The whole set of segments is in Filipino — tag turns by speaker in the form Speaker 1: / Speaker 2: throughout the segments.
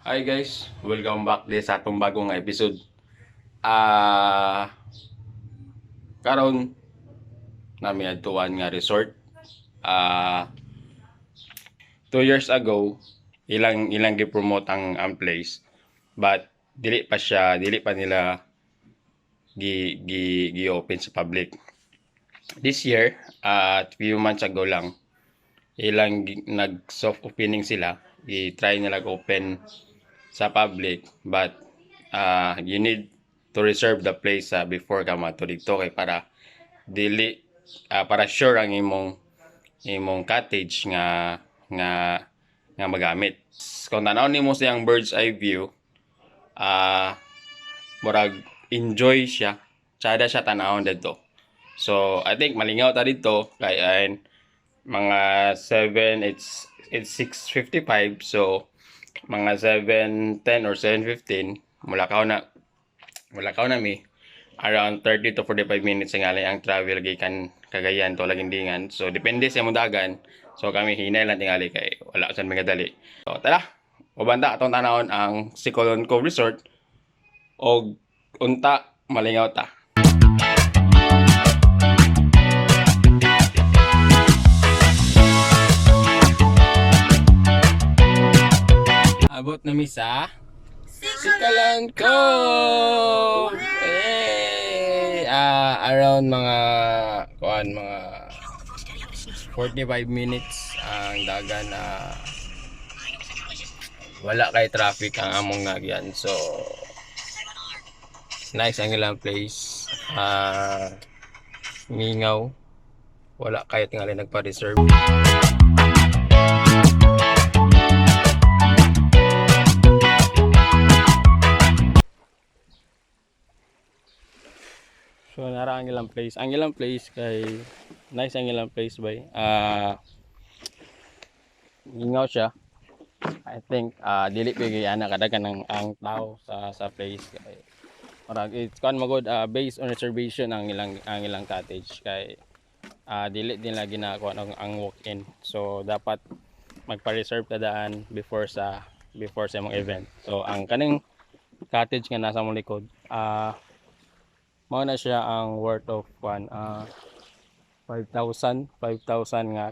Speaker 1: Hi guys, welcome back din sa atong bagong episode. Karon nami adtuan nga resort. Ah, 2 years ago, ilang gi-promote ang place. But dili pa nila gi-open sa public. This year, few months ago lang, nag soft opening sila. I-try nila open sa public, but you need to reserve the place before ka mato dito kay dili para sure ang imong cottage nga nga magamit. Kung tanaw nimo siyang bird's eye view, murag enjoy siya, tsada siya tanawon dito. So I think malingaw ta dito kay mga 7, it's 6:55, so mga 7:10 or 7:15 mulakaw na mi around 30 to 45 minutes nga ang travel gikan Cagayan to Lagindingan. So depende sa imong dagan, so kami hinay lang tingali kay wala sa mga dali. So tara, ubanda atong tanawon ang Sicolon Cove Resort og unta malingaw ta. Abot na mi sa Sicolon Cove! Hey! Around mga 45 minutes ang dagan na wala kay traffic ang among nagyan. So nice ang ilang place. Mingaw. Wala kahit nga nagpa-reserve. So nara ang ilang place. Ang ilang place kay nice ang ilang place bay. Ingaw siya. I think dili bigay ana kadagan ang tao sa place kay parang it's kan magod based on reservation ang ilang cottage kay dili nila ginagawa ang walk-in. So dapat magpa-reserve ka daan before sa imong event. So ang kaning cottage nga nasa mong likod mao na siya ang worth of 5,000 nga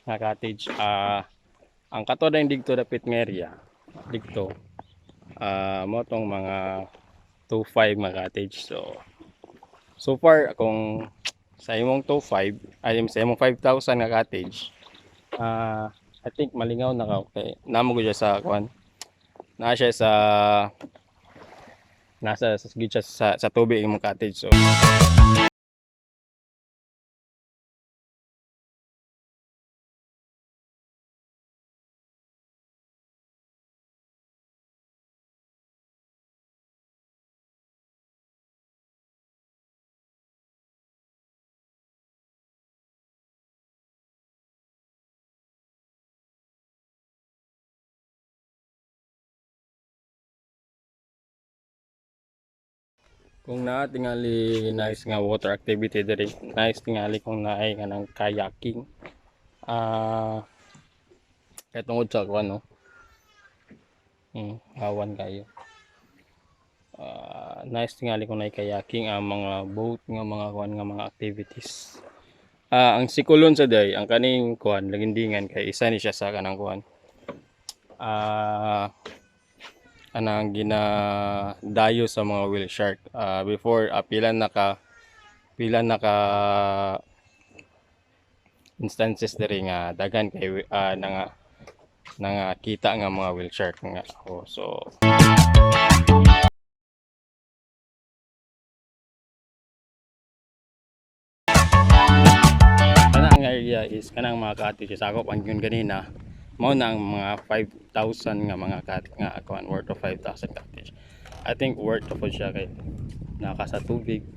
Speaker 1: nga cottage. Ang kato din dito dapit nga area dito mo tong mga 2,500 mga cottage. So far kung sa imong 2,500 ay sa imong 5,000 nga cottage, I think malingaw na ka okay. Namo ko siya sa na siya sa nasa gid siya sa tubig imong cottage. So kung naa tingali nice nga water activity diri, nice tingali kung naay nga ng kayaking. Kaya tungod sa no. Awan kayo. Nice tingali kung naay kayaking ang mga boat nga mga activities. Ang Sicolon sa day, ang kaning Lagindingan kay isa ni siya sa kanang anang ginadayo sa mga whale shark. Before pila naka instances diri nga dagan kay kita nga mga whale shark nga. So kanang area is kanang mga cottages ako ang yun ganina mao na ang mga 5,000 nga mga worth of 5,000 cottage. I think worth of siya kay naka sa tubig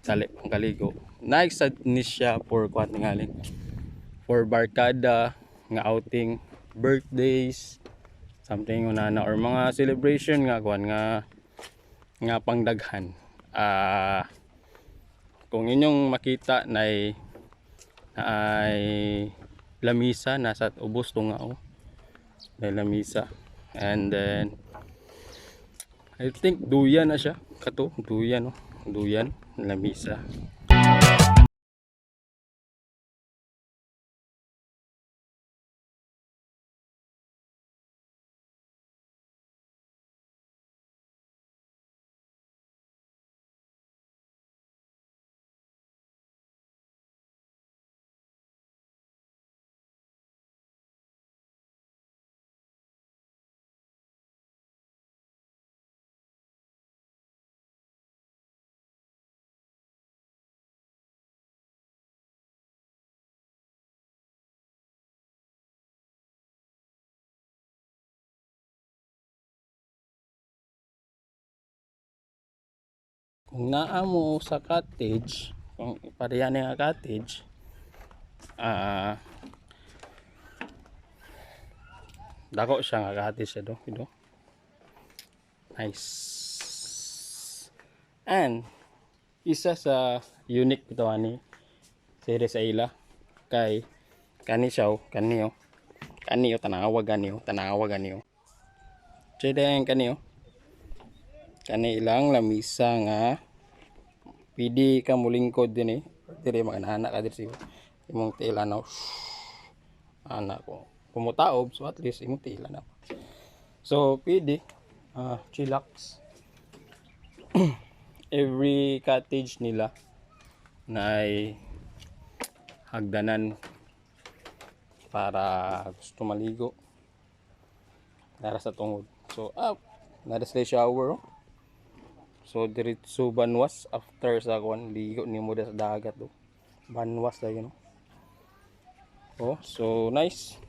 Speaker 1: dali pang kaligo. Nice ni siya for tingali for barkada nga outing, birthdays, something unana or mga celebration nga nga pangdaghan. Kung inyong makita na ay lamisa nasa ubos to nga may lamisa. And then I think duyan na siya. Kato, duyan, no? Duyan, lamisa. Kung naa mo sa cottage, kung pareha na nga cottage, ah dako siya nga cottage siya do, do. Nice. And isa sa unique ito ani series sa ila kay kani siya kaniyo kaniyo tanawa ganiyo chedeng kaniyo kani ilang lamisa nga pidi ka mulingkod din dire maganana ka dire imong tilanaw anak ko kumutaob so at least imong tilanaw so pidi chillax. Every cottage nila na ay hagdanan para gusto maligo para sa tungod so nara sila shower so diretso banwas after sa kuan ligo nimo sa dagat banwas na yun so nice.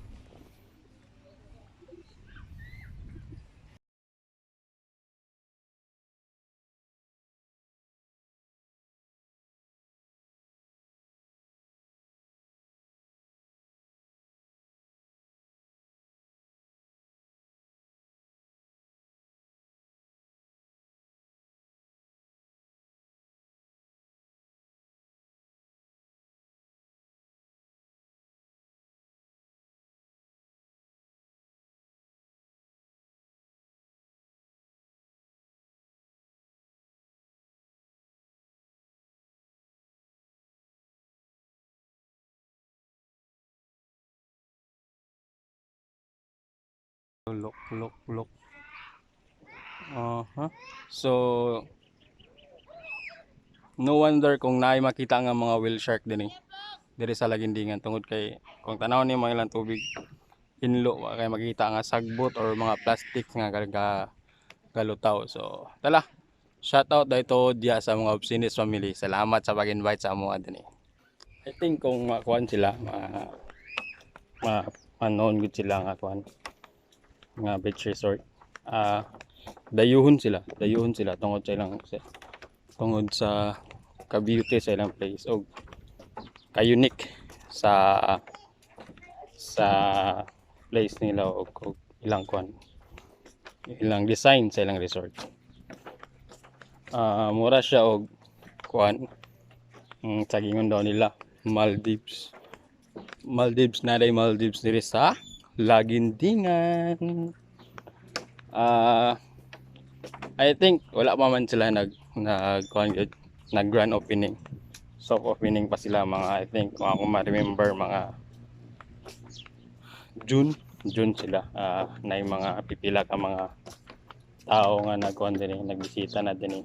Speaker 1: Look so no wonder kung naay makita nga mga whale shark din dire sa Lagindingan tungod kay kung tanaw ni mga ilang tubig hinlo kay makita nga sagbot or mga plastic nga galutaw so tala shout out dito dia sa mga Obsinis family salamat sa pag-invite sa amo din I think kung makuan sila ma gud sila nga kuan nga beach resort dayuhon sila tungod sa ka-beauty sa ilang place o ka-unique sa sa place nila o ilang kuan ilang design sa ilang resort mura siya og kuan sa gingon daw nila Maldives na day Maldives diri sa Lagindingan. I think wala pa man sila nag grand opening soft opening pa sila mga I think kung ma-remember mga June sila na yung mga pipila ka mga tao nga nagkuhan din nagbisita na din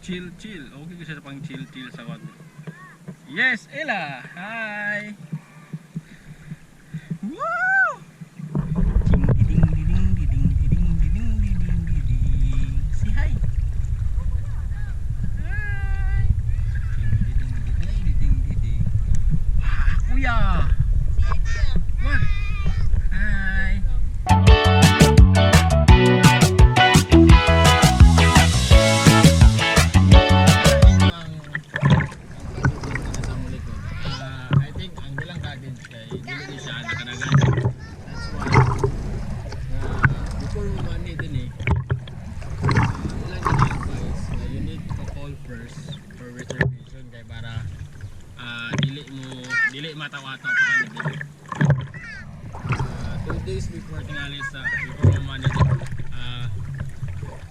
Speaker 1: chill. Okay kasi sa pang chill sa kwan. Yes, Ella. Hi. Woo! Ding ding ding ding ding ding ding ding ding. Say hi. Hi. Ding ding ding ding. Ah, kuya. What? Hi. I think ang bilang cottage kay dili siya nakadagan. That's why before mo money din ilang advice na you need to call first for reservation kay para dili matawa-tawa pa kami dili. 2 days before tingali sa before mo money din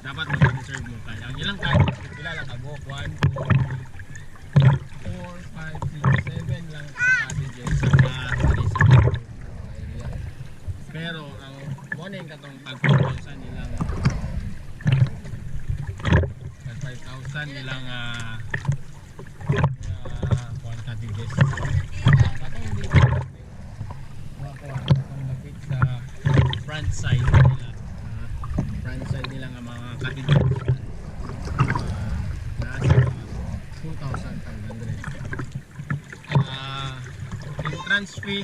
Speaker 1: dapat mag-reserve mo kay ang ilang cottage pila lang kabo 1, 2, 4, 5, 6, 7 lang cottages sa area. Pero ang morning katong tag 5,000 nilang 5,000 nilang cottages. Katong dito katong lapit sa front side nila nga mga cottages. Nasa 2,500. Entrance fee,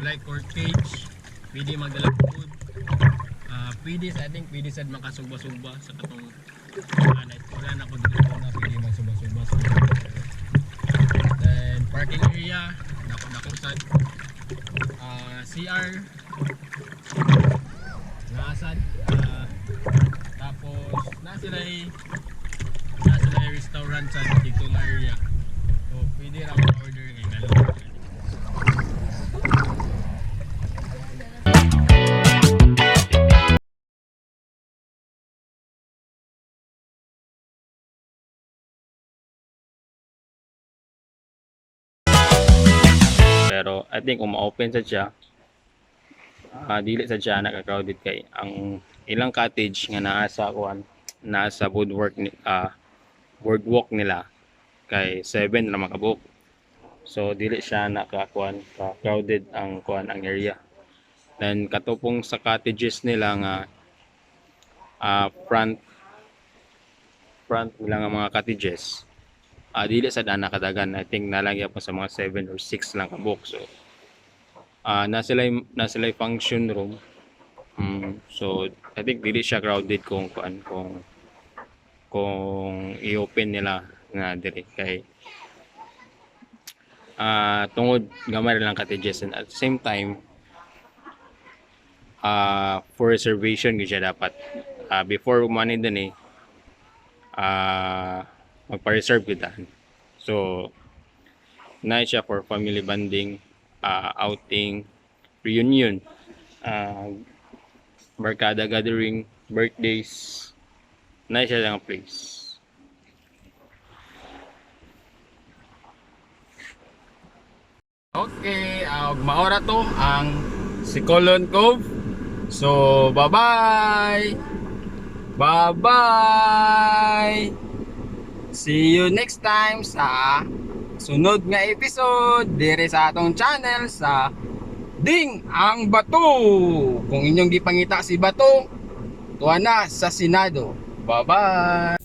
Speaker 1: like cottage, pwede magdala food, pwede I think pwede sad makasugba-sugba sa katong wala na ko dito na pwede magsugba-sugba sa then parking area nako sad CR nasad tapos nasa sila restaurant sa dito nga area. So pwede ra order kay nalo. Pero I think kung ma-open sa siya dili sa siya naka-crowded kay ang ilang cottage nga nasa boardwalk nila kay 7 na makabook. So dili siya ka-crowded ang area. Then katupong sa cottages nila nga front nila nga mga cottages. Dili sa dana kadagan. I think nalagyan pa sa mga 7 or 6 lang kabook. So na sila function room. So I think dili siya crowded kung i-open nila nga diri kay tungod gamay lang cottages and at the same time for reservation gyud siya dapat before money din magpa-reserve kita. So na siya for family bonding, outing, reunion, barkada gathering, birthdays, na siya lang place. Okay, maora to ang Sicolon Cove. So, bye-bye! Bye-bye! See you next time sa sunod nga episode dire sa atong channel sa Ding ang Bato. Kung inyong gipangita si Bato, tuwa na sa Senado. Bye-bye!